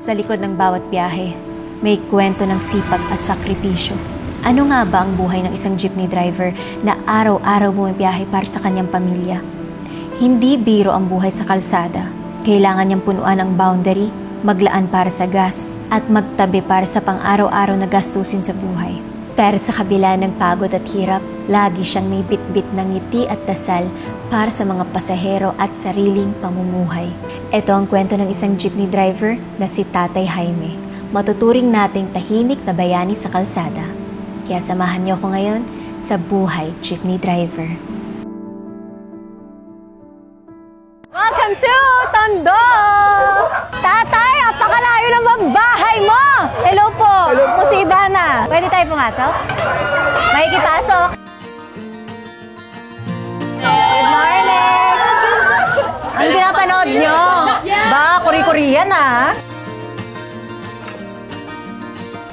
Sa likod ng bawat biyahe, may kwento ng sipag at sakripisyo. Ano nga ba ang buhay ng isang jeepney driver na araw-araw bumibiyahe para sa kanyang pamilya? Hindi biro ang buhay sa kalsada. Kailangan niyang punuan ang boundary, maglaan para sa gas, at magtabi para sa pang-araw-araw na gastusin sa buhay. Pero sa kabila ng pagod at hirap, lagi siyang may bitbit ng ngiti at dasal para sa mga pasahero at sariling pamumuhay. Ito ang kwento ng isang jeepney driver na si Tatay Jaime. Matuturing nating tahimik na bayani sa kalsada. Kaya samahan niyo ako ngayon sa Buhay Jeepney Driver. Welcome to Tondo! Tatay, apakalayo naman bahay mo! Hello po! Hello po si Ivana. Pwede tayo pumasok? Makikipasok? Good morning! Ang pinapanood nyo? Ba, Korea-Korean ah!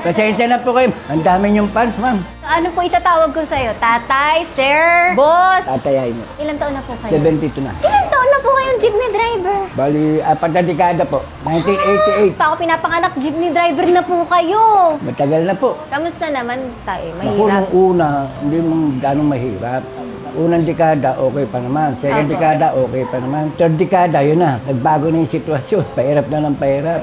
Pasensya na po kayo. Ang dami niyong fans, ma'am. Ano po itatawag ko sa'yo? Tatay, sir, boss? Tatay Jaime. Ilang taon na po kayo? 72 na. Ilang taon na po kayong jeepney driver? Bali, 4 na dekada po. 1988. Pa ako pinapanganak, jeepney driver na po kayo. Matagal na po. Kamusta naman tayo? Ako Mahirap? nung una, hindi mong ganong mahirap. Unang dekada, okay pa naman. Second Apo. dekada, okay pa naman. Third dekada, yun na. Nagbago na yung sitwasyon. Pahirap na ng pahirap.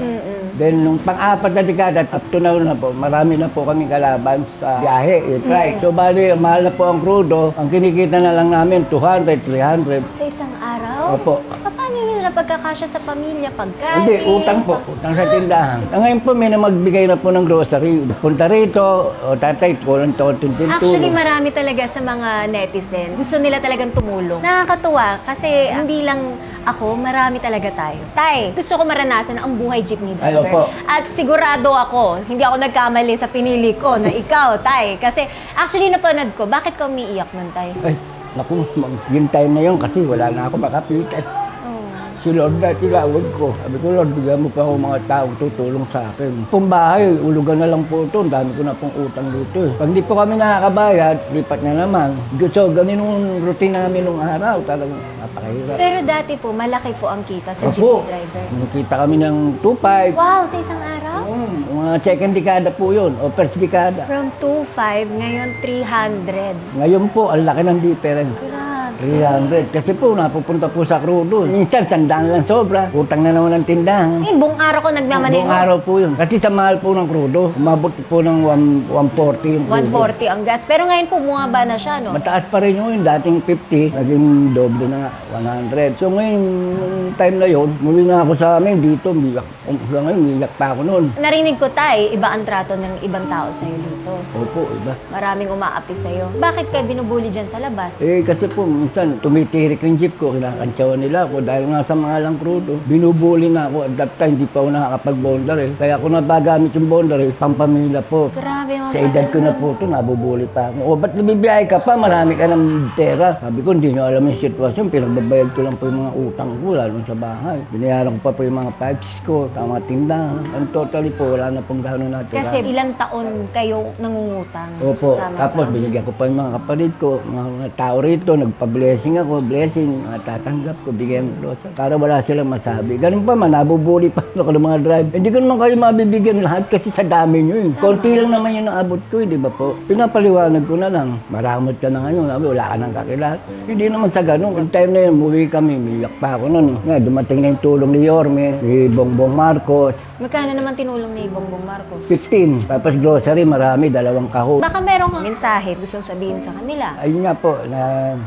Then, nung pang-apat na dekada, up to now na po, marami na po kami kalaban sa biyahe, yung trike. So, bali, mahal na po ang krudo. Ang kinikita na lang namin, 200, 300. Sa isang araw? Opo. Paano nyo na pagkakasya sa pamilya? Pagkain? Hindi, utang po. Utang sa tindahan. Ngayon po, may na magbigay na po ng grocery. Punta rito, o tatay, kulang to, tintin Actually, marami talaga sa mga netizen. Gusto nila talagang tumulong. Nakakatuwa kasi hindi lang ako, marami talaga tayo. Tay, gusto ko maranasan ang buhay jeepney Ay, driver. opo. At sigurado ako, hindi ako nagkamali sa pinili ko na ikaw, Tay. Kasi actually napanood ko, bakit ka umiiyak nun, Tay? Ay, naku, yung time na yun kasi wala na ako makapitan. Oh. Si Lord na tinawag ko. Sabi ko, Lord, bigyan mo pa ako mga taong tutulong sa akin. Pong bahay, ulugan na lang po ito. Ang dami ko na pong utang dito. Pag di po kami nakakabayad, lipat na naman. So, ganun yung routine namin nung araw. Talagang napakahirap. Pero dati po, malaki po ang kita sa Opo, jeepney driver. nakita kami ng 2.5. Wow, sa isang araw? Mga second dekada po yun, o first dekada. From 2.5, ngayon 300. Ngayon po, ang laki ng difference. Grabe. 300. Kasi po, napupunta po sa crudo. Minsan, sandaan lang sobra. Utang na naman ng tindahan. Ngayon, buong araw ko nagmamaneho. Buong araw po yun. Kasi sa mahal po ng crudo, umabot po ng 140 yung crudo. 140 ang gas. Pero ngayon po, bumaba na siya, no? Mataas pa rin yun. Dating 50, naging doble na nga, 100. So ngayon, yung time na yun, muli na ako sa amin dito. Umiyak. Hanggang ngayon, umiyak pa ako noon. Narinig ko, Tay, iba ang trato ng ibang tao sa'yo dito. Opo, iba. Maraming umaapi sa'yo. Bakit ka binubuli dyan sa labas? Kasi po, minsan tumitirik yung jeep ko, kinakantsawan nila ako dahil nga sa mga lang crudo. Binubuli na ako at that time, hindi pa ako nakakapag-bondar eh. Kaya ako nabagamit yung bondar eh, pampamilya po. Grabe mga Sa edad ko na po ito, nabubuli pa ako. O, ba't nabibiyahe ka pa? Marami ka ng pera. Sabi ko, hindi nyo alam yung sitwasyon. Pinagbabayad ko lang po yung mga utang ko, lalo sa bahay. Binayaran ko pa po yung mga pipes ko, sa mga tindahan. And totally po, wala na pong gano'n natin. Kasi ilang taon kayo nangungutang. Opo. Tama Tapos ba? binigyan ko pa yung mga kapatid ko, mga tao rito, nagpa-blessing ako, blessing, tatanggap ko, bigyan ko. Para wala silang masabi. Ganun pa man, nabubuli pa ako ng mga drive. Hindi ko naman kayo mabibigyan lahat kasi sa dami nyo eh. Konti lang naman yung naabot ko eh, di ba po? Pinapaliwanag ko na lang, maramot ka na ngayon, sabi, wala ka nang kakilala. Hindi naman sa ganun. Yung time na yun, muwi kami, miyak pa ako nun. Nga, dumating na yung tulong ni Yorme, ni Bongbong Marcos. Magkano naman tinulong ni Bongbong Marcos? 15. Tapos grocery, marami, 2 kahon. Baka merong mensahe gustong sabihin sa kanila. Ayun nga po,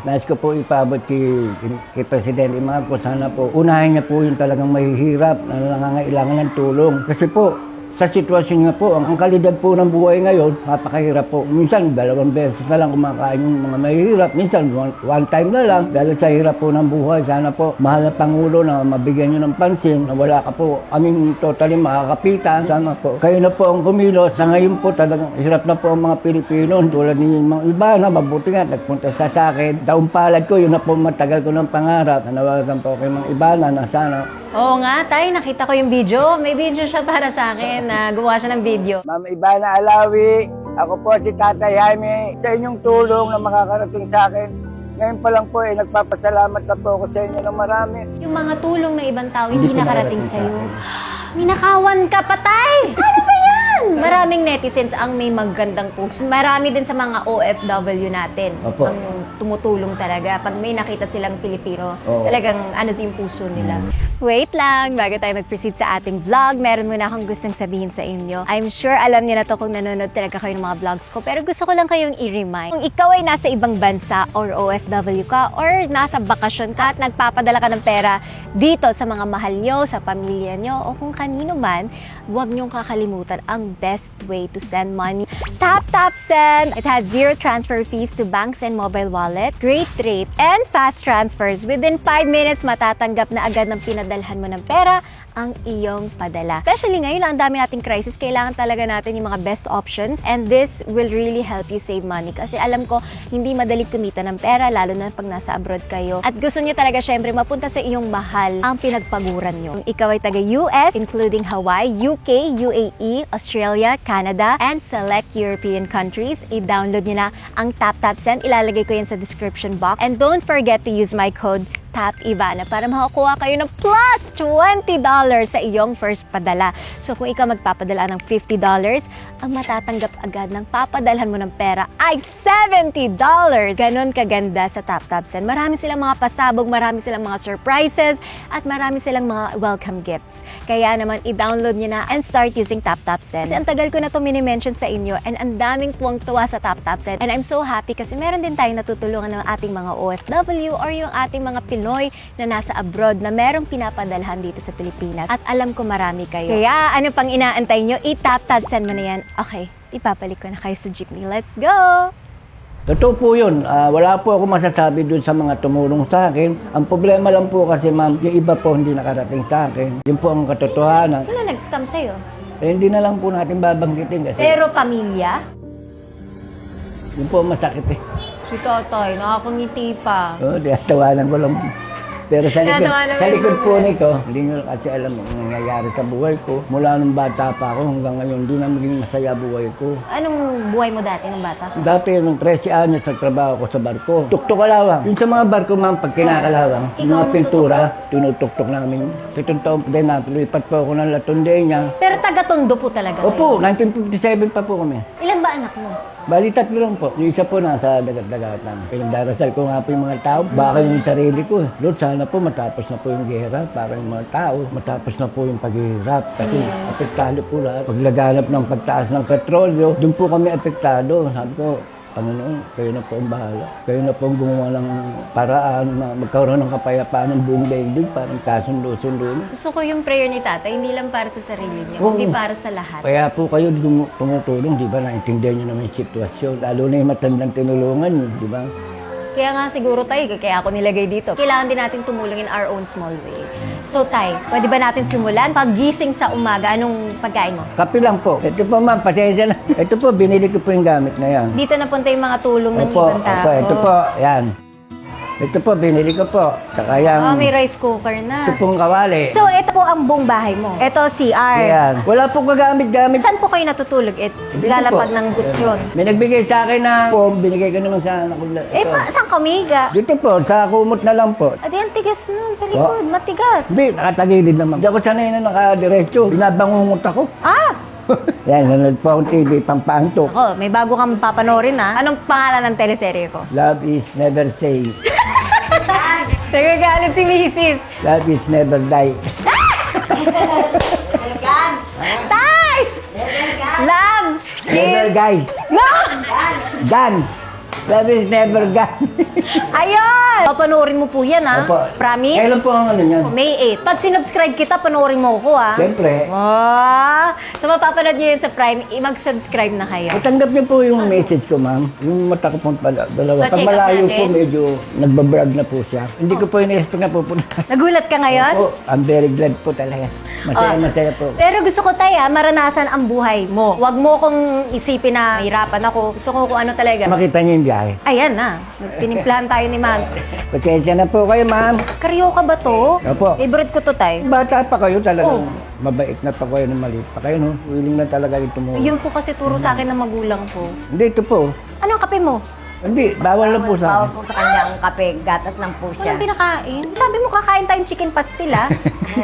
nais ko po ipabot kay Presidente Marcos. Sana po, unahin niya po yung talagang mahihirap na nangangailangan ng tulong. Kasi po, sa sitwasyon nga po, ang kalidad po ng buhay ngayon, napakahirap po. Minsan, 2 beses na lang kumakain yung mga mahihirap. Minsan, one time na lang. Dahil sa hirap po ng buhay, sana po, mahal na Pangulo na mabigyan nyo ng pansin, na wala ka po kaming totally makakapitan. Sana po, kayo na po ang kumilos. Sa ngayon po, talagang hirap na po ang mga Pilipino. Tulad ninyo mga iba na mabuti nga, nagpunta sa akin. Taong palad ko, yun na po matagal ko ng pangarap. Nanawagan po kay mga iba na sana. Oo nga, Tay, nakita ko yung video. May video siya para sa akin na gumawa siya ng video. Ma'am Ivana Alawi, ako po si Tatay Jaime. Sa inyong tulong na makakarating sa akin, Ngayon pa lang po, nagpapasalamat na po ako sa inyo ng marami. Yung mga tulong ng ibang tao hindi Hindi ko nakarating nakarating sa sa'yo. akin. Minakawan ka, patay! Ano ba yan? Maraming netizens ang may magandang puso. Marami din sa mga OFW natin Opo. ang tumutulong talaga. Pag may nakita silang Pilipino, Oo. talagang yung puso nila. Wait lang, bago tayo mag-proceed sa ating vlog, meron muna akong gustong sabihin sa inyo. I'm sure alam niyo na to kung nanonood talaga kayo ng mga vlogs ko, pero gusto ko lang kayong i-remind. Kung ikaw ay nasa ibang bansa or OFW ka or nasa bakasyon ka at nagpapadala ka ng pera dito sa mga mahal nyo, sa pamilya nyo, o kung kanino man, huwag nyong kakalimutan ang best way to send money. TapTapSend! It has zero transfer fees to banks and mobile wallet, great rate, and fast transfers. Within 5 minutes, matatanggap na agad ng pinadalhan mo ng pera ang iyong padala. Especially ngayon, ang dami nating crisis, kailangan talaga natin yung mga best options, and this will really help you save money. Kasi alam ko, hindi madali kumita ng pera, lalo na pag nasa abroad kayo. At gusto nyo talaga syempre mapunta sa iyong mahal ang pinagpaguran nyo. Kung ikaw ay taga-US, including Hawaii, UK, UAE, Australia, Canada, and select European countries, i-download nyo na ang TapTapSend. Ilalagay ko yan sa description box. And don't forget to use my code Tap Ivana para makakuha kayo ng plus $20 sa iyong first padala. So kung ikaw magpapadala ng $50, ang matatanggap agad ng papadalhan mo ng pera ay $70. Ganon kaganda sa TapTapSend. Marami silang mga pasabog, marami silang mga surprises, at marami silang mga welcome gifts. Kaya naman, i-download nyo na and start using TapTapSend. Kasi ang tagal ko na ito mini-mention sa inyo, and ang daming tuwang-tuwa sa TapTapSend. And I'm so happy kasi meron din tayong natutulungan ng ating mga OFW or yung ating mga Pinoy na nasa abroad na merong pinapadalhan dito sa Pilipinas. At alam ko marami kayo. Kaya ano pang inaantay nyo, i-TapTapSend mo na yan. Okay, ipapalik ko na kayo sa jeepney. Let's go! Totoo po yun. Wala po ako masasabi dun sa mga tumulong sa akin. Ang problema lang po kasi ma'am, yung iba po hindi nakarating sa akin. Yun po ang katotohanan. Sino nag-scam sa'yo? Hindi na lang po natin babanggitin kasi Pero pamilya? yun po ang masakit eh. Si Totoy, nakakangiti pa. Tawanan ko lang. Pero Tinatawanan mo sa yung likod po buhay. nito, hindi nyo kasi alam ang nangyayari sa buhay ko. Mula nung bata pa ako hanggang ngayon, hindi na maging masaya buhay ko. Anong buhay mo dati nung bata? Dati, nung 13 anyos, nagtrabaho ko sa barko. Tuktok-kalawang. Yung sa mga barko, ma'am, pag kinakalawang, yung Ikaw mga ang pintura, tinutuktok namin. 7 taon pa din natin, lipat po ako ng Latondenya. Pero taga-Tondo po talaga kayo. Opo, 1957 pa po kami. Ilan ba anak mo? Bali, 3 lang po. Yung isa po nasa dagat-dagatan. Pinagdarasal ko nga po yung mga tao. Baka yung sarili ko. Lord, sana po matapos na po yung gera para yung mga tao. Matapos na po yung paghihirap. Kasi apektado po lahat. Paglaganap ng pagtaas ng petrolyo, doon po kami apektado. Sabi ko, Panginoon, kayo na po ang bahala. Kayo na po ang gumawa ng paraan na magkaroon ng kapayapaan ng buong daigdig, parang kasundo-sundo na. Gusto ko yung prayer ni tatay, hindi lang para sa sarili niya, Oo. kundi para sa lahat. Kaya po kayo tumutulong, di ba? Naintindihan nyo naman yung sitwasyon. Lalo na yung matandang tinulungan nyo, di ba? Kaya nga siguro tayo, kaya ako nilagay dito. Kailangan din natin tumulong in our own small way. So tay, pwede ba natin simulan? Paggising sa umaga, anong pagkain mo? Kape lang po. Ito po ma'am, pasensya na. Ito po, binili ko po yung gamit na yan. Dito napunta yung mga tulong ng Opo, ibang tao. opo, ito po, yan. Ito po, binili ko po. Saka yung May rice cooker na. supong kawali. So, ito po ang buong bahay mo. Ito, CR. Yan. Wala po kagamit-gamit. Saan po kayo natutulog? Dito Lalapag po. ng gutsyon. May nagbigay sa akin ng foam, binigay ko naman sa anak ko. Ito. Saan kamiga? Dito po, sa kumot na lang po. Adi, ang tigas nun sa likod. Matigas. Hindi, nakatagilid naman. Hindi ako sanay na nakadiretso. Binabangungot ako. Ah! Yan, nanonood po akong TV, pampantok. Ako, may bago kang papanorin ha. Anong pangalan ng teleserye ko? Love is never say. Nagagalit si Mrs. Love is never die. Tay! Love Never is... guys. No! Gun. Love is never gone. Ayun! Papanoorin mo po yan ha. Opo. Promise? Kailan po ang ano niyan? May 8. Pag sinubscribe kita, panoorin mo ko ha. Siyempre. Ah! So mapapanood nyo yun sa Prime, mag-subscribe na kayo. Matanggap niyo po yung message ko, ma'am. Yung mata ko pong dalawa. Pag Pa-check up malayo natin. po, medyo nagbabrag na po siya. Hindi ko po in-expect na pupunta. Nagulat ka ngayon? Oh, I'm very glad po talaga. Masaya po. Pero gusto ko tayo maranasan ang buhay mo. Huwag mo kong isipin na mahirapan ako. Gusto ko kung ano talaga. Makita niyo yung biyahe. Ayan na. Pinimplahan tayo ni Ma'am. Pasensya na po kayo, ma'am. Karyoka ba to? Opo. Favorite ko to tay. Bata pa kayo talagang Oh. mabait na pa kayo ng maliit pa kayo, no? Willing na talaga yung tumulong. Yun po kasi turo sa akin ng magulang ko. Hindi, ito po. Anong kape mo? Hindi, bawal lang po sa Bawal akin. po sa kanyang kape, gatas lang po siya. Walang pinakain. Sabi mo kakain tayong chicken pastil, ah.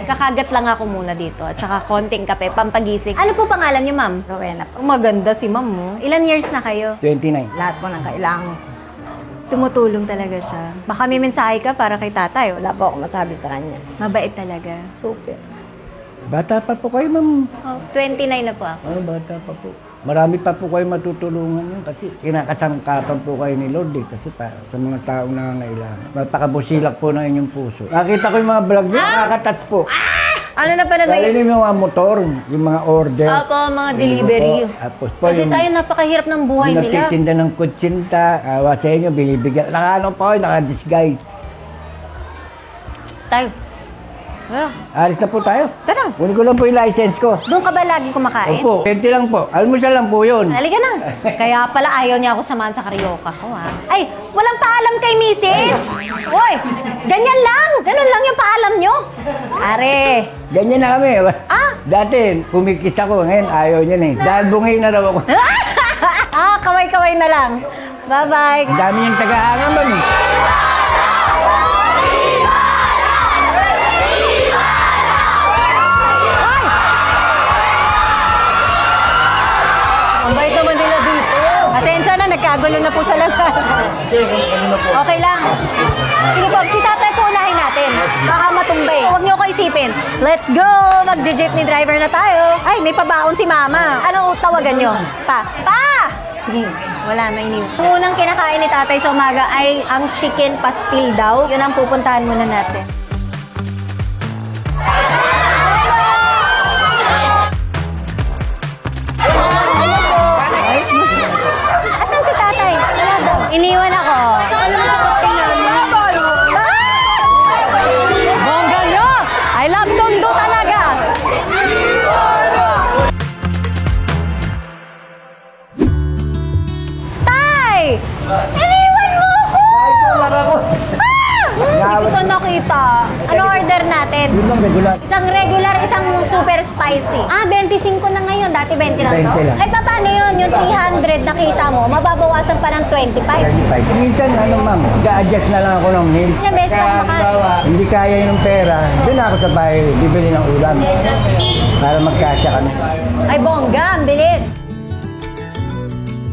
Kakagat lang ako muna dito. At saka konting kape, pampagising. Ano po pangalan niyo, ma'am? Rowena po. Ang maganda si ma'am, mo. Ilan years na kayo? 29. Lahat po ng kailangan. Tumutulong talaga siya. Baka may mensahe ka para kay tatay. Wala po ako masabi sa kanya. Mabait talaga. Super. Bata pa po kayo, ma'am. Oh, 29 na po ako. Bata pa po. Marami pa po kayo matutulungan yun kasi kinakasangkapan po kayo ni Lord kasi para sa mga taong nangangailangan. Mapakabusilak po ng inyong puso. Nakita ko yung mga vlog niyo, nakaka-touch po. Ano na pa Lalo na yung mga motor, yung mga order. Opo, mga delivery. Po. Tapos po Kasi yung tayo napakahirap ng buhay yung nila. nagtitinda ng kutsinta, awa sa inyo, binibigyan. Naka-ano po kayo, naka-disguise. Tayo. Tara. Alis na po tayo. Tara. Kunin ko lang po yung license ko. Doon ka ba lagi kumakain? Opo, 20 lang po. Almusal lang po yun. Halika na. Kaya pala ayaw niya ako samahan sa karaoke ko, ha? Ay, walang paalam kay misis! Hoy, ganyan lang! Ganun lang yung paalam nyo. Are. Ganyan na kami. Ah? Dati, kumikis ako. Ngayon, ayaw niya na eh. Dahil bungay na raw ako. Kaway-kaway na lang. Bye-bye. Ang dami niyang taga-hanga, ma'am. eh. Ang bait naman nila dito. Pasensya na, nagkagulo na po sa labas. Okay lang. Sige po, si tatay po unahin natin. Baka matumbay. Huwag niyo ko isipin. Let's go! Mag-jeepney driver na tayo. Ay, may pabaon si mama. Ano tawagan niyo? Pa! Pa! Sige, wala, may iniwan. Ang unang kinakain ni tatay sa umaga ay ang chicken pastil daw. Yun ang pupuntahan muna natin. Asan si tatay? Wala daw. Iniwan ako. Bongga nyo! I love Tondo talaga! Tay! Iniwan mo ako! Hindi ko nakita. Ano order natin? Yun lang, regular. Isang regular, isang super spicy. 25 na ngayon. Dati 20 lang to. 20 lang. Ay, paano yun? Yung 300 nakita mo, mababawasan pa ng 25. Minsan, ano ma'am, ga-adjust na lang ako ng meal. Kaya best Kaya, lang makain. halimbawa, hindi kaya yun ng pera, doon ako sa bahay, bibili ng ulam. Para magkasya kami. Ay, bongga. Ang bilis.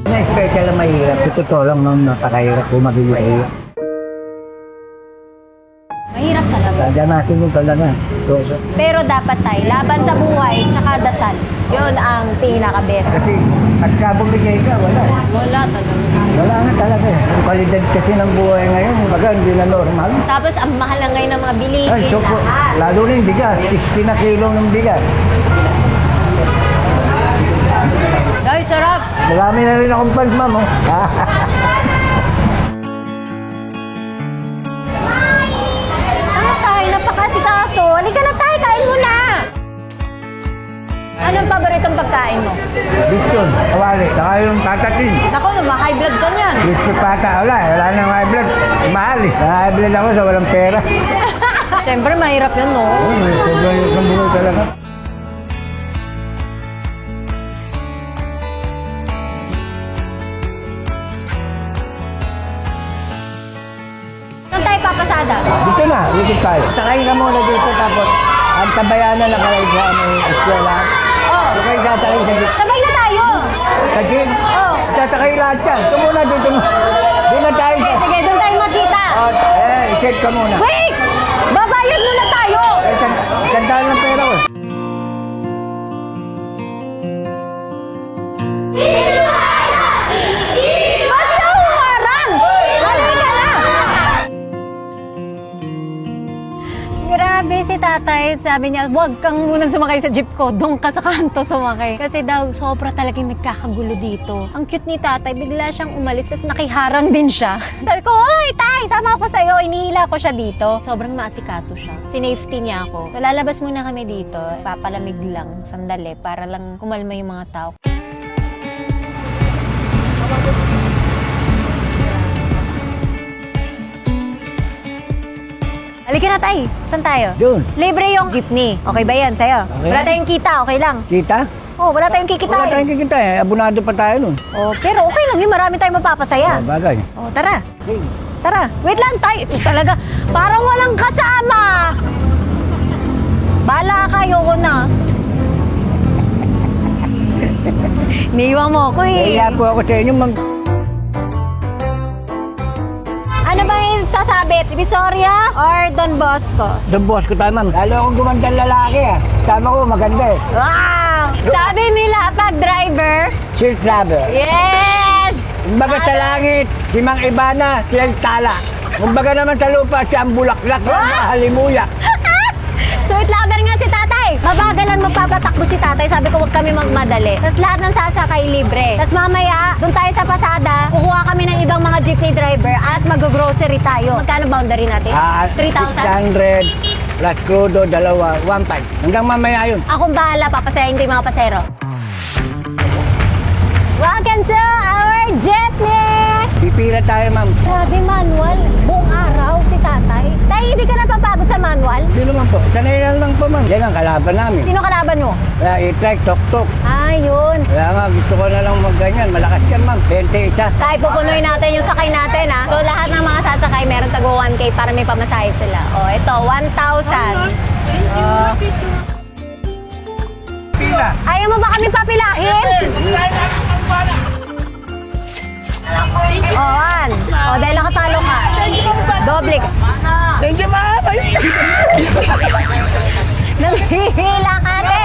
Na special na mahirap. Sa totoo lang, ma'am, napakahirap po mabili. Mahirap talaga. Tandanasin mo talaga. So, Pero dapat tayo, laban sa buhay, tsaka dasal. Yun ang pinaka-best. kasi, pagka bumigay ka, wala. Wala talaga. Wala na talaga. Yung kalidad kasi ng buhay ngayon, baga hindi na normal. Tapos, ang mahal na ngayon ng mga Ay, bilihin, so po, lahat. lalo na yung bigas. 60 na kilo ng bigas. Guys, sarap. Marami na rin akong fans, ma'am. Oh. Tayo, napakasikaso. Halika na tayo, kain mo na. Anong paboritong pagkain mo? Bitson, kawali, saka yung tatatin. Naku, high blood ka niyan. Crispy pata, wala nang high blood. Mahal eh. High blood ako sa walang pera. Siyempre, mahirap yun, no? Sobrang yung buhay talaga. Saan tayo papasada? Dito na, likod tayo. Sakay ka muna dito tapos ang tabayanan na kayo sa aming eskwela. Oh, Okay, tatay sa jeep. sabay na tayo. Sa jeep? Oh. Sasakay lahat yan. Ito muna dito. Doon na tayo. Okay, sige, doon tayo magkita. I-check ka muna. Wait! Babayad muna tayo! Sandaan ng pera ko. Ba't siya humarang? Halika na! Grabe si tatay. Sabi niya, huwag kang munang sumakay sa jeep ko. Doon ka sa kanto sumakay. Kasi daw, sobra talagang nagkakagulo dito. Ang cute ni tatay. Bigla siyang umalis, tapos nakiharang din siya. Sabi ko, hoy, tay, sama ako sa'yo. Inihila ko siya dito. Sobrang maasikaso siya. Sinafety niya ako. So, lalabas muna kami dito. Papalamig lang, sandali, para lang kumalma yung mga tao. Halika na, tay. Saan tayo? Doon. Libre yung jeepney. Okay ba yan sa'yo? Okay. Wala tayong kita, okay lang. Kita? Oh, wala tayong kikita Wala tayong kikita eh. Abunado pa tayo nun. Oh, pero okay lang yun. Marami tayong mapapasaya. Bagay. Oh, tara. Tara. Wait lang tayo. Ito talaga. Parang walang kasama. Bala kayo ko na. Niiwan mo ako eh. Kaya po ako sa inyo, ma'am. Ano ba yung sasabit? Divisoria or Don Bosco? Don Bosco tayo, ma'am. Lalo akong gumandang lalaki ah. Tama ko, maganda eh. Wow! Sabi nila pag driver, Silk lover. yes! Kumbaga sa langit, si Mang Ibana, si El Tala. Kumbaga naman sa lupa, si ang bulaklak na halimuyak. Sweet lover nga si tatay. Mabagalan magpapatakbo si tatay. Sabi ko, huwag kami magmadali. Tapos lahat ng sasakay libre. Tapos mamaya, doon tayo sa pasada, kukuha kami ng ibang mga jeepney driver at mag-grocery tayo. Magkano boundary natin? 3,000? 600 plus crudo, dalawa, 1.5. Hanggang mamaya yun. Akong bahala, papasayahin ko yung mga pasero. Welcome to our jeepney! Pipila tayo, ma'am. Grabe, manual. Buong araw si tatay. Tay, hindi ka napapagod sa manual? Hindi naman po. Sanayan lang po, ma'am. Yan ang kalaban namin. Sino kalaban mo? Kaya i-trike, tok-tok. Ah, yun. Kaya nga, gusto ko na lang mag-ganyan. Malakas yan, ma'am. 20 isa. Tay, pupunuin natin yung sakay natin, ha? So, lahat ng mga sasakay, meron tago 1K para may pamasahe sila. O, ito, 1,000. Pila. Ayaw mo ba kami papilain? O, O, dahil nakatalo ka. Doble ka. Thank you, ma'am. Nanghihila ka, ate.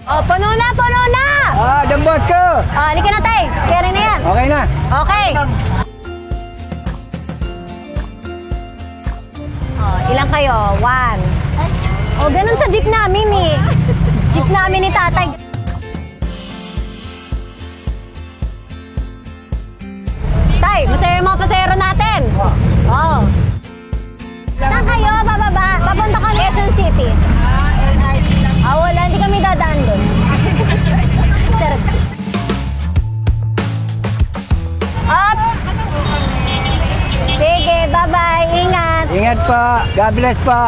O, puno na, puno na! Ah, Don Bosco. O, halika na, tay. Kaya na yan. Okay na. Okay. Ilang kayo? 1. O, ganun sa jeep namin eh. Jeep namin ni tatay. Tay, masaya yung mga pasero natin. Oo. Saan kayo? Bababa. Papunta kami Quezon City. Ah, wala. Hindi kami dadaan doon. Charot. Ops! Sige, bye-bye. Ingat. Ingat po. God bless po.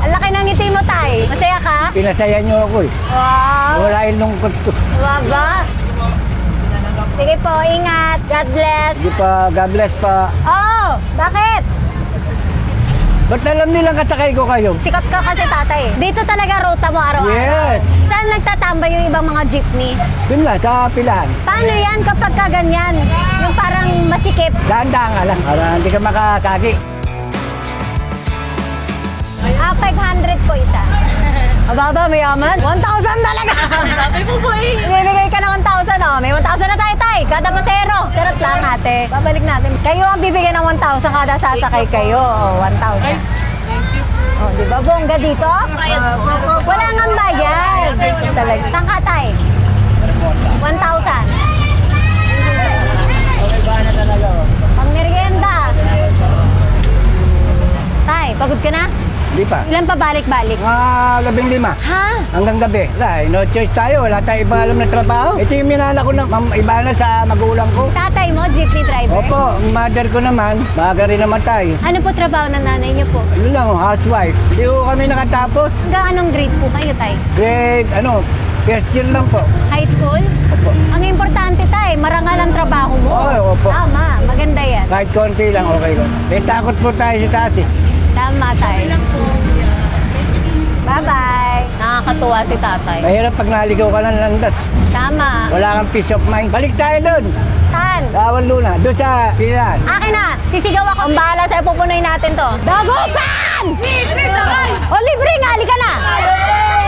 Ang laki ng ngiti mo, tay. Masaya ka? Pinasaya niyo ako eh. Wow. Wala yung lungkot ko. Baba. Sige po, ingat. God bless. Sige po. God bless po. Oh, bakit? Ba't alam nilang kasakay ko kayo? Sikat ka kasi tatay. Dito talaga ruta mo araw-araw. Yes. Saan nagtatambay yung ibang mga jeepney? Dun lang, sa pilahan. Paano yan kapag ka ganyan? Yung parang masikip. Daan-daan nga lang. Para hindi ka makakagi. 500 po isa. Ababa, mayaman. 1,000 talaga. Sabi mo po eh. Bibigay ka ng 1,000, oh. May 1,000 na tayo, tay. Kada pasero. Charot lang, ate. Babalik natin. Kayo ang bibigyan ng 1,000 kada sasakay kayo. Oh, 1,000. Oh, di ba bongga dito? Wala nang bayad. Talaga. Saan ka, tay? 1,000. Pang merienda. Tay, pagod ka na? Hindi pa. Ilan pa balik-balik? Mga 5:00. Ha? Hanggang gabi. Wala, no choice tayo. Wala tayong iba alam na trabaho. Ito yung minana ko na iba na sa magulang ko. Tatay mo, jeepney driver? Opo, ang mother ko naman, maaga rin naman tayo. Ano po trabaho ng nanay niyo po? Ano lang, housewife. Hindi ko kami nakatapos. Hanggang anong grade po kayo, tay? Grade, first year lang po. High school? Opo. Ang importante, tay, marangal ang trabaho mo. Oo, opo. Tama, maganda yan. Kahit konti lang, okay ko. Eh, takot po tayo sa taas eh. Tama, tay. Bye-bye. Nakakatuwa si tatay. Mahirap pag naligaw ka ng landas. Tama. Wala kang peace of mind. Balik tayo doon. Saan? Lawan Luna, doon sa pilahan. Akin na. Sisigaw ako. Ang bahala sa'yo, pupunuin natin to. Dagupan! Libre sakay! O, libre nga. Halika na.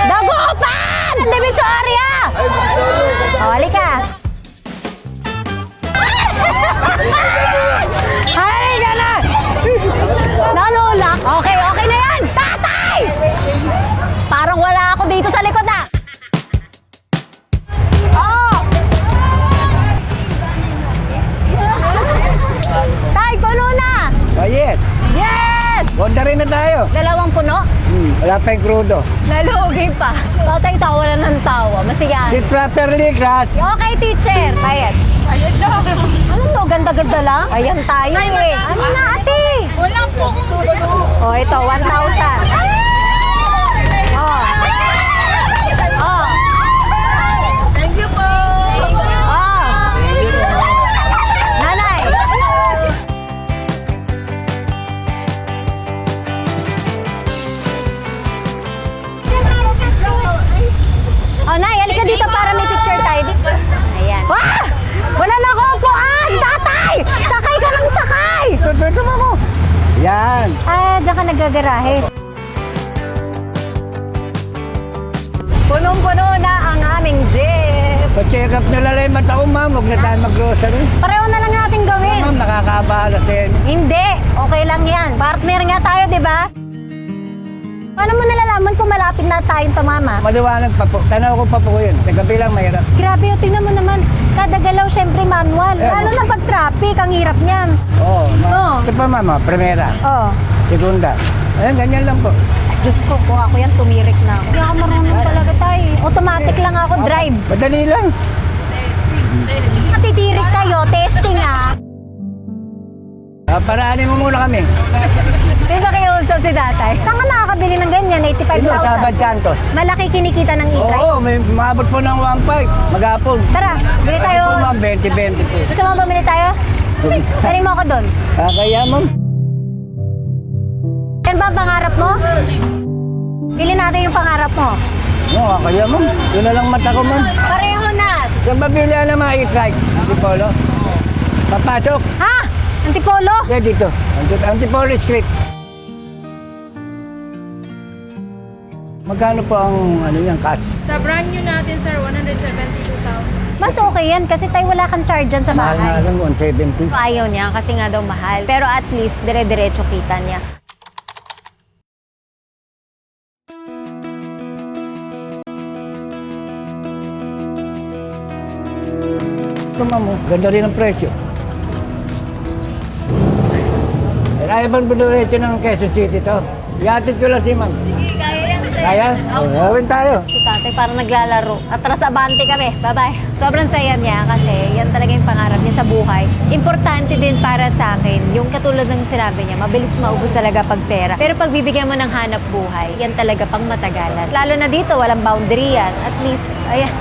Dagupan! Divisoria! O, halika. Halika na! Nanulak. Okay, okay na yan. Tatay! Parang wala ako dito sa likod na. Oh! Tay, puno na! Oh yes, Yes! Honda rin na tayo. 2 puno? Wala pa yung crudo. Nalugi pa. Tatay, tawa na ng tawa. Masiyahan. Sit properly, class. Okay, teacher. Bayad. Bayad daw. Ano to? Ganda-ganda lang? Ayan tayo eh. Ano na, ate? Wala po. Oh, ito, 1,000. Oh. dito para may picture tayo. Ayan. Ah! Wala na ako upuan! Tatay! Sakay ka ng sakay! Ito mo. Yan. Ah, diyan ka nagagarahe. Punong-puno na ang aming jeep. Pa-check up na lang yung mata ko, ma'am. Huwag na tayo mag-grocery. Pareho na lang natin gawin. Ma'am, nakakabahala sa inyo. Hindi. Okay lang yan. Partner nga tayo, di ba? Paano mo nalalaman kung malapit na tayong tumama? Maliwanag pa po. Tanaw ko pa po yun. Sa gabi lang mahirap. Grabe, o, tingnan mo naman. Kada galaw, syempre manual. Lalo na pag traffic, ang hirap niyan. Oo. Oo. Ito pa, ma'am. Primera. Oh. Segunda. Ayan, ganyan lang po. Diyos ko, kung ako yan, tumirik na ako. Hindi ako marunong talaga tayo. Automatic lang ako drive. Madali lang. Matitirik kayo, testing ah. Paraanin mo muna kami. Di ba kayo usap si tatay? Saan ka nakakabili ng ganyan? Ito, Sabad 85,000. Santos. Malaki kinikita ng e-trike. Oo, may maabot po ng 1.5. Maghapon. Tara, bili tayo. Ito po, ma'am, 20-20 po. Gusto mo bumili tayo? Dali mo ako doon. Kaya, ma'am. Yan ba ang pangarap mo? Bili natin yung pangarap mo. Oo, kaya, ma'am. Yun na lang mata ko, ma'am. Pareho na. Saan ba bilihan ng mga e-trike? Antipolo? Papasok? Ha? Antipolo? Hindi, dito. Antipolo Street. Magkano po ang ano yan, cash? Sa brand new natin, sir, 172,000. Mas okay yan kasi tayo wala kang charge dyan sa Mahal nga bahay. lang, 170. Ayaw niya kasi nga daw mahal. Pero at least, dire-diretso kita niya. Ito, ma'am, oh. Ganda rin ang presyo. Kaya ba diretso ng Quezon City to? Iatid ko lang si ma'am. Sige, kaya yan. Kaya? Gawin tayo. Si tatay parang naglalaro. Atras abante kami. Bye-bye. Sobrang saya niya kasi yan talaga yung pangarap niya sa buhay. Importante din para sa akin, yung katulad ng sinabi niya, mabilis maubos talaga pag pera. Pero pag bibigyan mo ng hanap buhay, yan talaga pang matagalan. Lalo na dito, walang boundary yan. At least, ayan,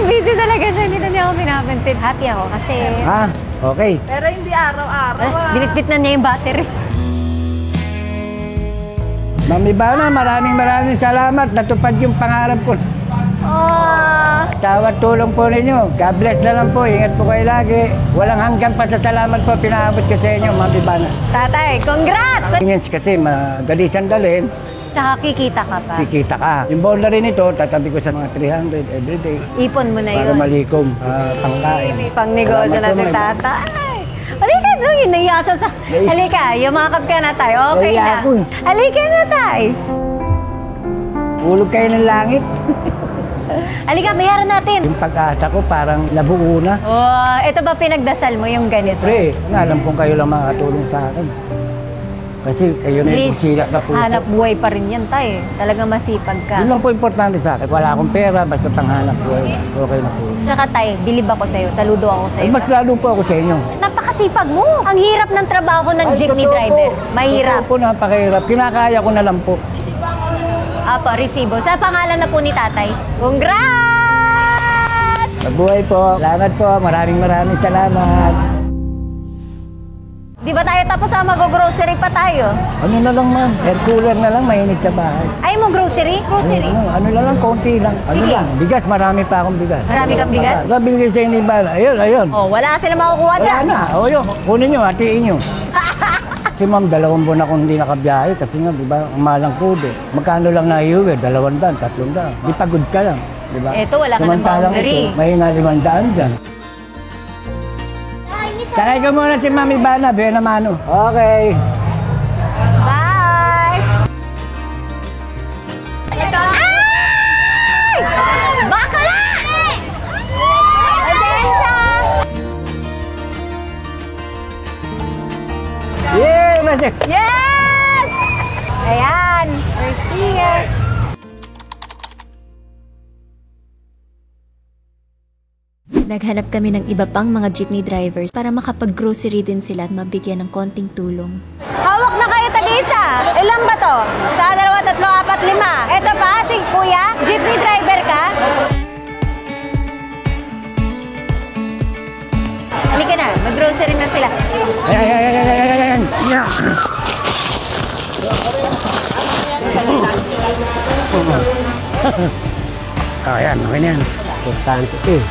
busy talaga siya. Hindi na niya ako pinapansin. Happy ako kasi Okay. Pero hindi araw-araw. binitbit na niya yung battery. Ma'am Ivana, maraming salamat. Natupad yung pangarap ko. Oh, Tawad tulong po ninyo. God bless na lang po. Ingat po kayo lagi. Walang hanggang pasasalamat po pinaabot ko sa inyo, Ma'am Ivana. tatay, congrats! Tingins kasi madali sandalin, Tsaka kikita ka pa. kikita ka. Yung bola rin ito, tatabi ko sa mga 300 everyday Ipon mo na para yun. malikom, pangkain. Pang negosyo Salamat natin, po, Ma'am. tatay. Halika, Zoe. Naiya siya sa... Halika, yumakap ka na tayo. Okay Naiya na. ako eh. Halika na tayo. Ulog kayo ng langit. Halika, bayaran natin. Yung pag-asa ko parang nabuo na. Oh, ito ba pinagdasal mo yung ganito? Pre, alam kong kayo lang makakatulong sa akin. Kasi kayo na yung Please, pusila na puso. hanap buhay pa rin yan tayo. Talagang masipag Yun ka. lang po importante sa akin. Wala akong pera, basta panghanap buhay. Okay na po. Tsaka tayo, bilib ako sa'yo. Saludo ako Ay, sa'yo. mas lalo po ako sa inyo. Napakasipag mo. Ang hirap ng trabaho ng Ay, jeepney totoo driver. po. Mahirap. Totoo po, napakahirap. Kinakaya ko na lang po. Apo, resibo. Sa pangalan na po ni tatay. Congrats! Mabuhay po. Salamat po. Maraming salamat. Di ba tayo tapos mag-grocery pa tayo? Ano na lang, ma'am? Air cooler na lang, mainit sa bahay. Ay mo grocery? Grocery? Ano na lang, konti lang. Ano Sige. lang, bigas, marami pa akong bigas. Marami kang bigas? Sabi ko sa inyo, ayun. Oh, wala sila makukuha Wala dyan. na. O yun, kunin nyo, hatiin nyo. Kasi ma'am, 2 buwan akong hindi nakabiyahe kasi nga, di ba, umalang kude. Magkano lang naiuwi? 200, 300. Di pagod ka lang, di ba? Eto, wala ka ng Samantalang boundary. ito, may nga 500 dyan. Sakay ka muna si Mami Ivana, Bena Mano. Okay. Bye! Ay! Bakla! Pasensya! Yeah, Masi. Yes! Ayan, we're here. Naghanap kami ng iba pang mga jeepney drivers para makapag-grocery din sila at mabigyan ng konting tulong. Hawak na kayo tag-isa. Ilan ba to? 1, 2, 3, 4, 5. Ito pa, si kuya, jeepney driver ka? Halika na, mag-grocery na sila. Ayan. Yeah. Ayan, okay na yan. Importante eh.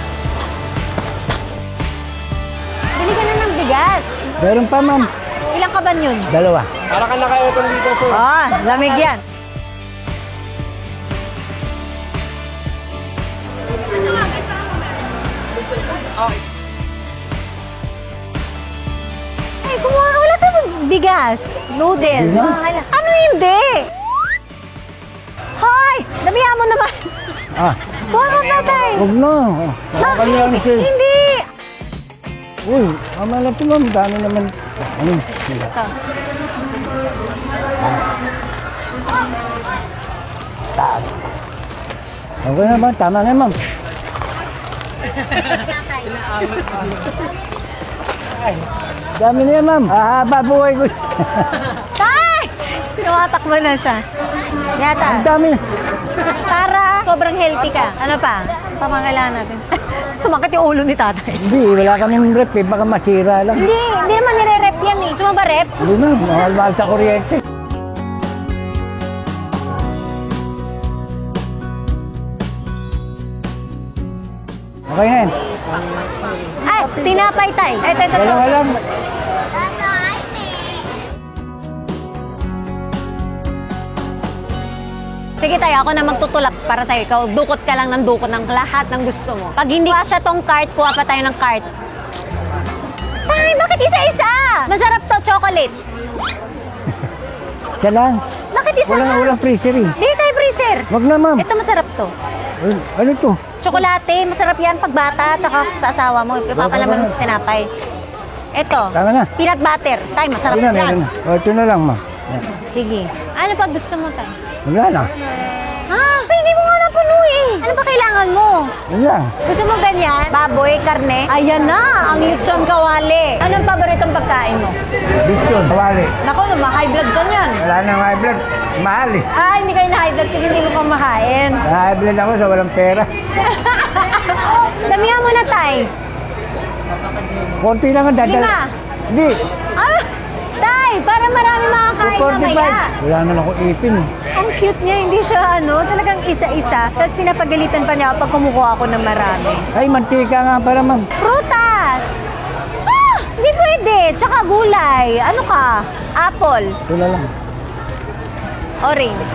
Bili ka na ng bigas. Meron pa, ma'am. Ilang kaban yun? 2. Para ka naka-aircon dito, sir. Ah, lamig yan. Ay, kumuha ka. Wala tayong bigas. Noodles. Hindi na. Mga kailan- Ano hindi? Hoy! Damihan mo naman. Ah, Kuha ka pa tayo. huwag na. Nakakaliyan siya. Hindi. Uy, mama na ito, ma'am. Dami naman. Ano? Ito. Taas. Okay na ba? Tama na, ma'am. Ay, dami na yan, ma'am. Hahaba buhay ko. Tay! Tumatakbo na siya. Yata. Ang dami na. Para sobrang healthy ka. Ano pa? Pamangailangan natin. Sumakit yung ulo ni tatay. Hindi, wala kaming rep eh. Baka masira lang. Hindi naman nire-rep yan eh. Gusto mo ba rep? Hindi na, mahal-mahal sa kuryente. Okay na yan. Ay, tinapay tay. Ito. Dalawa lang. Sige tayo, ako na magtutulak para sa'yo. Ikaw, dukot ka lang ng dukot ng lahat ng gusto mo. Pag hindi siya tong cart, kuha pa tayo ng cart. Tay, bakit isa-isa? Masarap to, chocolate. Isa lang. Bakit isa Walang, ka? walang freezer eh. Hindi tayo freezer. Wag na, ma'am. Ito masarap to. Ano to? Tsokolate, masarap yan pag bata, tsaka sa asawa mo, ipapalaman mo sa tinapay. Ito, Tama na. peanut butter. Tay, masarap Ito na, meron yan. na. O, ito na lang, ma'am. Yan. Sige. Ano pa gusto mo, tay? Wala na. Ha? Tay, hindi mo nga napuno eh. Ano ba kailangan mo? Yun lang. Gusto mo ganyan? Baboy, karne? Ayan na, ang lechon kawali. Anong paboritong pagkain mo? Bitson. Kawali. Naku, ma-high blood ka niyan. Wala nang high blood. Mahal eh. Ah, hindi kayo na-high blood kasi hindi mo pa makain. High blood ako sa walang pera. Damihan mo na, tay. Konti lang ang dadala. 5. Hindi. Ah, tay, para marami makakain 45. mamaya. Wala na ako ipin eh. Ang cute niya, hindi siya talagang isa-isa. Tapos pinapagalitan pa niya pag kumukuha ako ng marami. Ay, mantika nga pala, ma'am. Prutas! Ah! Hindi pwede. Tsaka gulay. Ano ka? Apple. Ito na lang. Orange.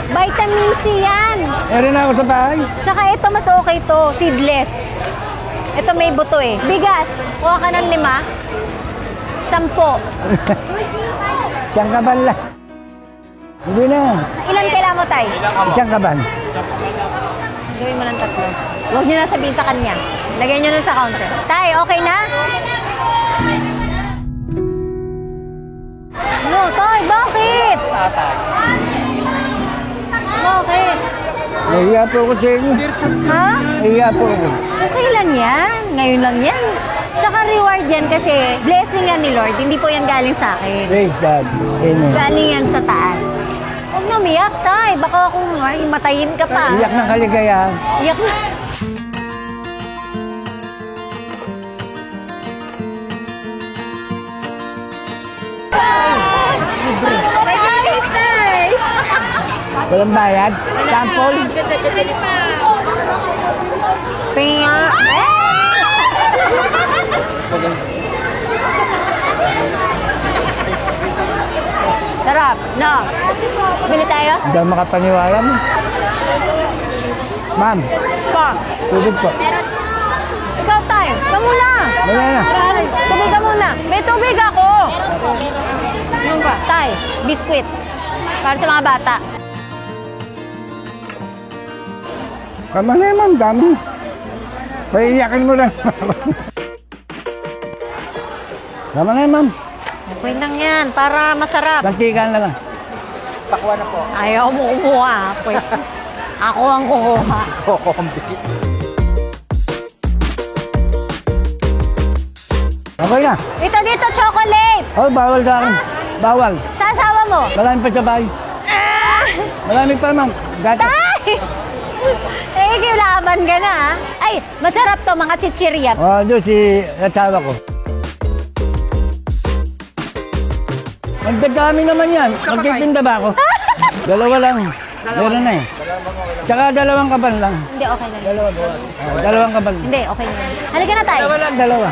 Vitamin C yan. Meron na ako sa bahay. Tsaka ito, mas okay to. Seedless. Ito may buto eh. Bigas. Kuha ka ng 5. 10. Isang kaban lang. Hindi na. Ilan kailangan mo, tay? Isang kaban. Gawin mo ng 3. Huwag niyo na sabihin sa kanya. Lagay niyo na sa counter. Tay, okay na? No, tay, bakit? Bakit? Nahiya po ako sa inyo. Ha? Nahiya po ako. Okay lang yan. Ngayon lang yan. Tsaka reward yan kasi blessing yan ni Lord. Hindi po yan galing sa akin. Praise God. Amen. Galing yan sa taas. Huwag na umiyak, tay. Baka kung matayin ka pa. Iyak ng kaligayahan. Iyak na. Ay, tay! Walang bayad. Sample. Pinga. Sarap. No. Bili tayo? Hindi ako makapaniwala mo. Ma'am, Pa. tubig po. Ikaw, tay. Ikaw muna. Wala na. Tubig ka muna. May tubig ako. Ano ba? Tay, biskwit. Para sa mga bata. Tama na yan, ma'am. Dami. Paiiyakin mo lang. Tama na yan, ma'am. Okay lang yan. Para masarap. Mantika na lang. Ayaw mo kumuha. Pues, ako ang kukuha. Okay na. Dito, chocolate. Oh, bawal sa akin. Bawal. Sa asawa mo. Marami pa sa bahay. Marami pa, ma'am. Gata. Ay! Eh, kilaban ka na, ha? Ay, masarap to, mga chichirya. Oh, doon si asawa ko. Ang dadami naman yan. Magtitinda ba ako? Dalawa lang. Meron na eh. Tsaka dalawang kaban lang. Hindi, okay lang. Dalawang kaban. Hindi, okay lang. Halika na tayo. Dalawa lang, dalawa.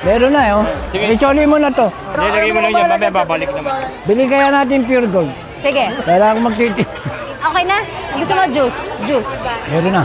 Meron na, oh. Sige. Icholi mo na to. Nilagay mo lang yan, mamaya babalik naman. Bili kaya natin pure gold. Sige. Kailangan magtiti. Okay na? Gusto mo juice? Juice. Meron na.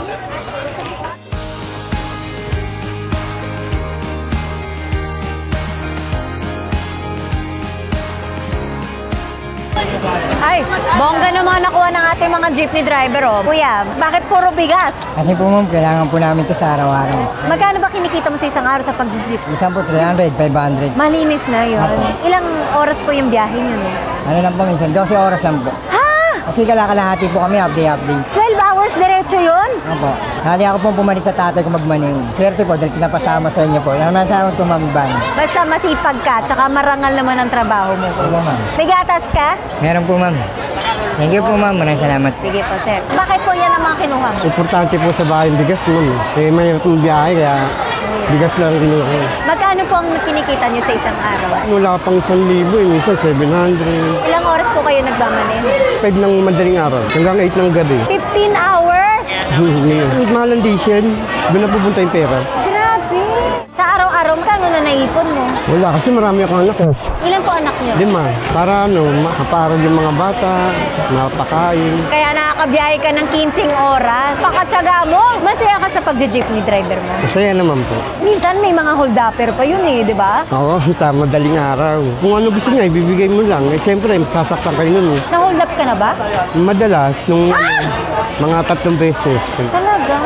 Ay, bongga naman nakuha ng ating mga jeepney driver, oh. Kuya, bakit puro bigas? Kasi po ma'am, kailangan po namin ito sa araw-araw. Magkano ba kinikita mo sa isang araw sa pag-jeep? Minsan po 300, 500. Malinis na yun. Ilang oras po yung biyahe nyo, no? Ano lang po minsan, 12 oras lang po. Ha? Kasi kalahati po kami, half day. 12 hours diretso yun? Opo. Sali ako pong pumalit sa tatay ko magmaning. Swerte po, dahil pinapasama sa inyo po. Yung nasama po ma'am Iban. Basta masipag ka, tsaka marangal naman ang trabaho mo. Opo ma'am. May gatas ka? Meron po ma'am. Thank you po ma'am, maraming salamat. Sige po, sir. Bakit po yan ang mga kinuha mo? Importante po sa bahay yung bigas mo. Mahirap yung biyahe kaya bigas lang rin ako. Magkano po ang kinikita nyo sa isang araw? Wala pang 1,000 minsan 700. Ilang oras po kayo nagmamaneho? 5 ng madaling araw hanggang 8 ng gabi. 15 hours? Mahal ang diesel, doon na pupunta yung pera. Grabe! Sa araw-araw, magkano na naipon mo? Wala kasi marami akong anak. Ilan po anak nyo? 5. Para makaparag yung mga bata, mapakain. Kaya nakakabiyahe ka ng 15 oras. Pakatsaga mo. Masaya ka sa pag-jeepney driver mo. Masaya naman po. Minsan may mga hold-upper pa yun eh, di ba? Oo, sa madaling araw. Kung ano gusto niya, ibibigay mo lang. Eh, siyempre, masasaktan kayo nun. Na-hold up ka na ba? Madalas, nung mga 3 beses. Talaga?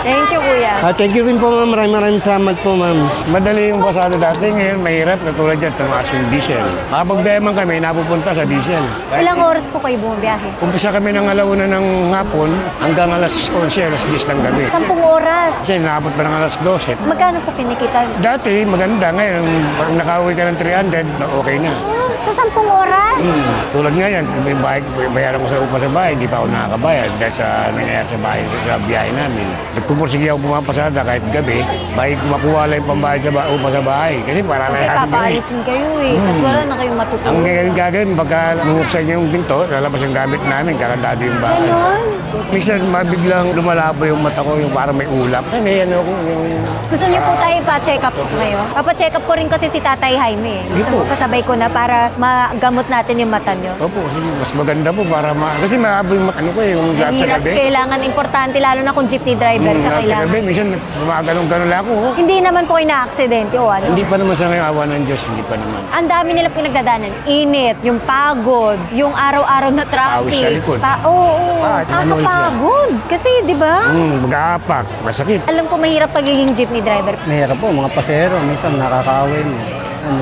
Thank you, kuya. Thank you rin po ma'am. Maraming salamat po ma'am. Madali yung pasada dati, ngayon mahirap, katulad dyan, tumaas yung diesel. Kapag man kami, napupunta sa diesel. Ilang oras po kayo bumabiyahe? Umpisa kami ng alauna ng hapon hanggang alas 11, alas 10 ng gabi. 10 oras. Kasi naabot pa ng alas 12. Magkano po kinikita? Dati, maganda. Ngayon, pag nakauwi ka ng 300, okay na. Sa 10 oras? Tulad nga yan, may bayaran ko sa upa sa bahay, hindi pa ako nakakabayad dahil sa nangyayari sa bahay, sa biyahe namin. Nagpupursige ako pumapasada kahit gabi, bahay makuha lang yung pambayad sa upa sa bahay. Kasi para Kasi papaalisin kayo eh. Tapos wala na kayong Ang matutulog. gagawin, pagka bubuksan niya yung pinto, lalabas yung gamit namin, kakandado yung bahay. Ganon? Minsan, mabiglang lumalabo yung mata ko, yung parang may ulap. May ano ko, yung... Gusto niyo po tayo pa-check up ngayon? Papa-check up ko rin kasi si Tatay Jaime. Gusto Hindi mo po. kasabay ko na para magamot natin yung mata niyo. Opo, mas maganda po para kasi maabo yung ano ko, yung lahat sa Hirap, gabi. kailangan importante, lalo na kung jeepney driver ka, Lahat sa kailangan. gabi, minsan gumagalong-galong lang ako. Oh. Hindi naman po kayo na-aksidente o ano? Hindi pa naman sa ngayon awa ng Diyos, hindi pa naman. Ang dami nila pinagdadaanan. Init, yung pagod, yung araw-araw na traffic. Pawis sa likod. Oo, nakakapagod. Kasi, di ba? Mag-aapak, masakit. Alam ko mahirap pagiging jeepney driver. Mahirap po, mga pasero. Minsan nakakaaway mo.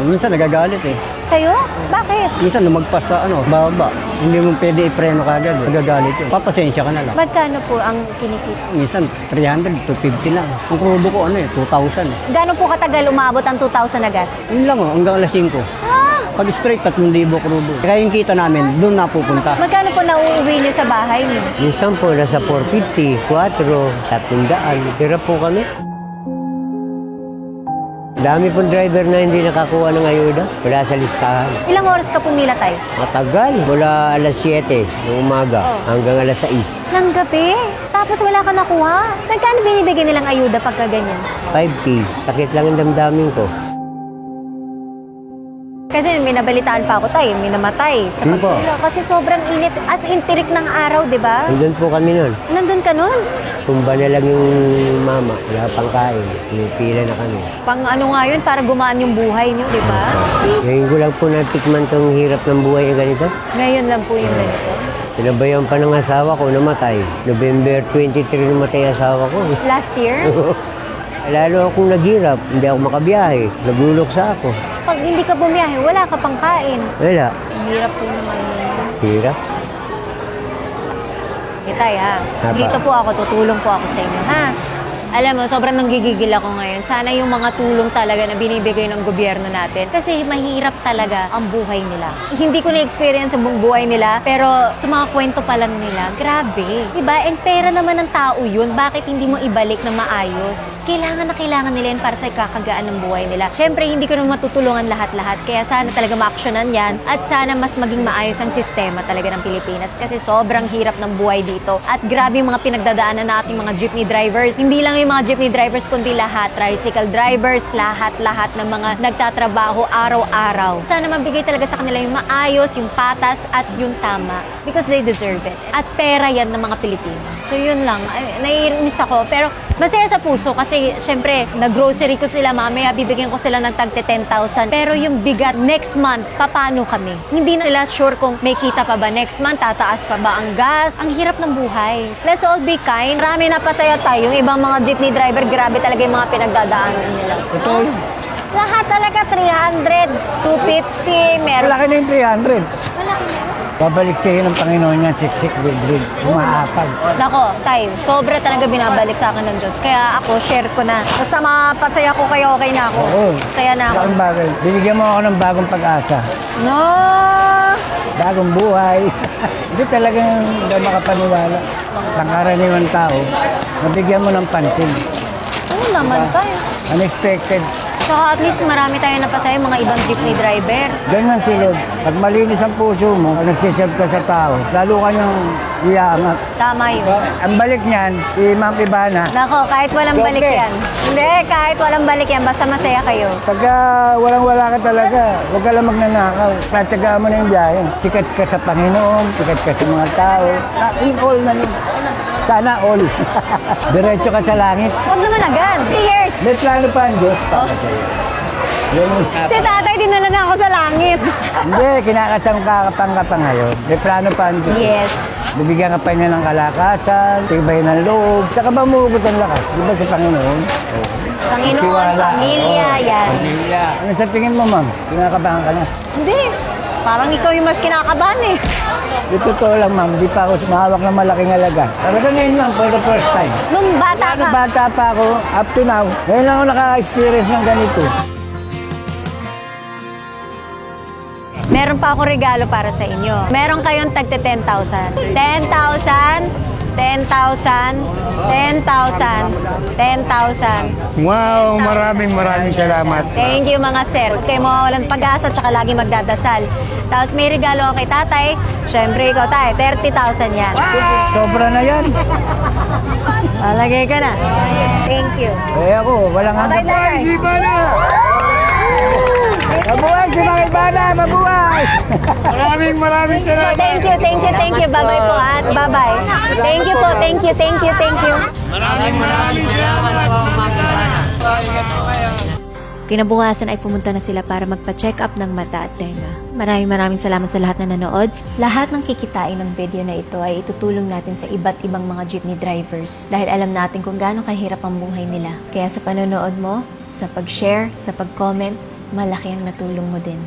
Minsan nagagalit eh. Sa'yo? Bakit? Minsan lumagpas sa baba. Hindi mo pwede ipreno kagad. Nagagalit yun. Papasensya ka na lang. Magkano po ang kinikita? Minsan 300 to 50 lang. Ang krudo ko 2,000. Gano'n po katagal umabot ang 2,000 na gas? Yun lang hanggang alas 5. Pag straight, 3,000 krudo. Kaya yung kita namin, doon napupunta. Magkano po nauuwi niyo sa bahay niyo? Minsan po, nasa 450, 4, 300. Hirap po kami. Dami pong driver na hindi nakakuha ng ayuda. Wala sa listahan. Ilang oras ka pumila tayo? Matagal. Mula alas 7 ng umaga hanggang alas 6. Nang gabi. Tapos wala ka nakuha. Nagkano binibigyan nilang ayuda pagka ganyan? 5K. Sakit lang ang damdamin ko. Kasi may nabalitaan pa ako tayo, may namatay sa Sino po? pagpila. Kasi sobrang init. As in, tirik ng araw, di ba? Nandun po kami nun. Nandun ka nun? Tumba na lang yung mama. Wala pang kain. Pinipila na kami. Pang ano nga yun, para gumaan yung buhay nyo, di ba? Ngayon ko lang po natikman tong hirap ng buhay na ganito. Ngayon lang po yung ganito. Pinabayan pa ng asawa ko, namatay. November 23 namatay asawa ko. Last year, Lalo akong naghirap. Hindi ako makabiyahe. Naguloksa ako. pag hindi ka bumiyahe, wala ka pang kain. Wala. Ang hirap po naman yun. Hirap. Itay ha, Haba. dito po ako, tutulong po ako sa inyo ha. Alam mo, sobrang nanggigigil ako ngayon. Sana yung mga tulong talaga na binibigay ng gobyerno natin. Kasi mahirap talaga ang buhay nila. Hindi ko na-experience yung buong buhay nila, pero sa mga kwento pa lang nila, grabe. Diba? And pera naman ng tao yun, bakit hindi mo ibalik na maayos? kailangan na kailangan nila yan para sa kakagaan ng buhay nila. Siyempre, hindi ko naman matutulungan lahat-lahat. Kaya sana talaga ma-actionan yan at sana mas maging maayos ang sistema talaga ng Pilipinas kasi sobrang hirap ng buhay dito. At grabe yung mga pinagdadaanan nating mga jeepney drivers. Hindi lang yung mga jeepney drivers, kundi lahat. Tricycle drivers, lahat-lahat ng mga nagtatrabaho araw-araw. Sana mabigay talaga sa kanila yung maayos, yung patas at yung tama because they deserve it. At pera yan ng mga Pilipino. So yun lang. Naiinis ako pero masaya sa puso kasi syempre nag-grocery ko sila mamaya bibigyan ko sila ng tagte 10,000 pero yung bigat next month paano kami? Hindi na sila sure kung may kita pa ba next month, tataas pa ba ang gas? Ang hirap ng buhay. Let's all be kind. Marami na pasaya tayo. Yung ibang mga jeepney driver, grabe talaga yung mga pinagdadaanan nila. Totoo yun. Lahat talaga 300, 250, meron. Malaki na yung 300. Babalik kayo ng Panginoon niya, siksik, bibrig, umaapag. Nako, Tay, sobra talaga binabalik sa akin ng Diyos. Kaya ako, share ko na. Basta mapasaya ko kayo, okay na ako. Oo. Saya na ako. Laking bagay. Binigyan mo ako ng bagong pag-asa. No! Bagong buhay. Hindi talagang daw makapaniwala. Ang karaniwang tao, nabigyan mo ng pansin. Ano naman, Tay? Unexpected. Saka at least marami tayo napasaya mga ibang jeepney driver. Ganyan sila. Pag malinis ang puso mo, nagsiserve ka sa tao, lalo ka niyang iyaangat. Tama yun. Ang balik niyan, si Ma'am Ivana, Nako, kahit walang Doble. balik yan. Hindi, kahit walang balik yan, basta masaya kayo. pagka walang-wala ka talaga, huwag ka lang magnanakaw. Tatsagaan mo na yung biyahe. Sikat ka sa Panginoon, sikat ka sa mga tao. In all na yun. Sana all. Diretso ka sa langit. Huwag naman agad. 3 years. May plano pa ang Diyos para sa'yo. Yun yung Si tatay, dinala na ako sa langit. Hindi, kinakasam ka pa ngayon. May plano pa ang Diyos. Yes. Bibigyan ka pa niya ng kalakasan, tibay ng loob. Saka ba muhugot ang lakas? Di ba sa Panginoon? Panginoon, Tiwala. pamilya, Oo, yan. Pamilya. Ano sa tingin mo, ma'am? Kinakabahan ka na. Hindi. Parang ikaw yung mas kinakabahan eh. Di totoo lang, ma'am. Di pa ako sumahawak ng malaking halaga. Talaga ngayon lang, for the first time. Nung bata Ano, ka. bata pa ako, up to now, ngayon lang ako nakaka-experience ng ganito. Meron pa akong regalo para sa inyo. Meron kayong tagte 10,000. 10,000, 10,000, 10,000, 10,000. Wow, maraming salamat. Thank you mga sir. Huwag kayo mawawalan pag-asa tsaka lagi magdadasal. Tapos may regalo ako kay tatay. Siyempre ikaw tayo, 30,000 yan. Sobra na yan. Palagay ka na. Thank you. Eh ako, walang hanggang. Mabuhay si Mang Ivana! Mabuhay! Maraming salamat. Thank you, thank you, thank you. Bye-bye po at bye-bye. Thank you po, thank you, thank you, thank you. Maraming salamat. Kinabukasan ay pumunta na sila para magpa-check up ng mata at tenga. Maraming salamat sa lahat na nanood. Lahat ng kikitain ng video na ito ay itutulong natin sa iba't ibang mga jeepney drivers dahil alam natin kung gaano kahirap ang buhay nila. Kaya sa panonood mo, sa pag-share, sa pag-comment, malaki ang natulong mo din.